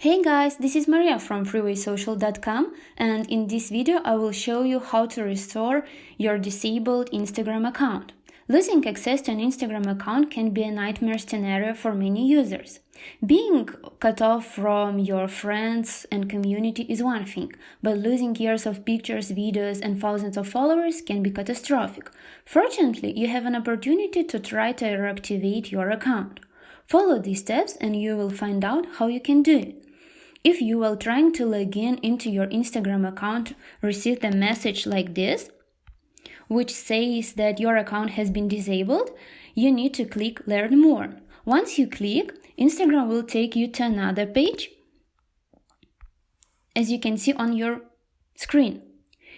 Hey guys, this is Maria from freewaysocial.com, and in this video I will show you how to restore your disabled Instagram account. Losing access to an Instagram account can be a nightmare scenario for many users. Being cut off from your friends and community is one thing, but losing years of pictures, videos, and thousands of followers can be catastrophic. Fortunately, you have an opportunity to try to reactivate your account. Follow these steps and you will find out how you can do it. If you, while trying to log in into your Instagram account, receive a message like this, which says that your account has been disabled, you need to click Learn More. Once you click, Instagram will take you to another page, as you can see on your screen.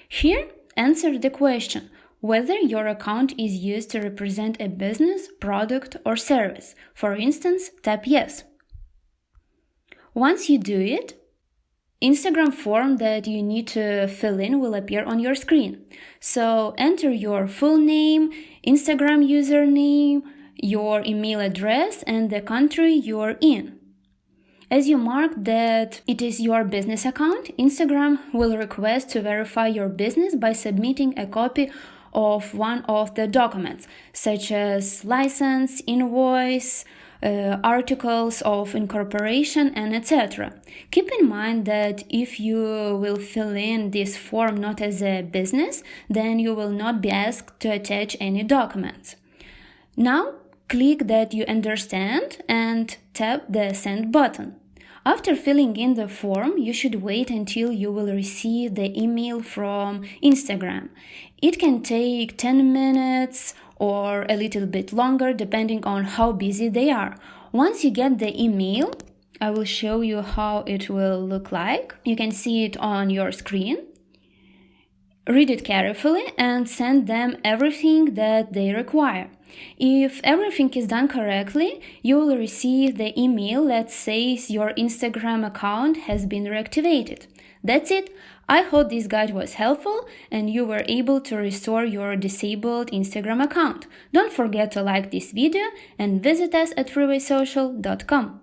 Here, answer the question whether your account is used to represent a business, product, or service. For instance, tap Yes. Once you do it, Instagram form that you need to fill in will appear on your screen. So enter your full name, Instagram username, your email address, and the country you're in. As you mark that it is your business account, Instagram will request to verify your business by submitting a copy of one of the documents, such as license, invoice, articles of incorporation, and etc. Keep in mind that if you will fill in this form not as a business, then you will not be asked to attach any documents. Now, click that you understand and tap the Send button. After filling in the form, you should wait until you will receive the email from Instagram. It can take 10 minutes or a little bit longer depending on how busy they are. Once you get the email, I will show you how it will look like. You can see it on your screen. Read it carefully and send them everything that they require. If everything is done correctly, you will receive the email that says your Instagram account has been reactivated. That's it. I hope this guide was helpful and you were able to restore your disabled Instagram account. Don't forget to like this video and visit us at freewaysocial.com.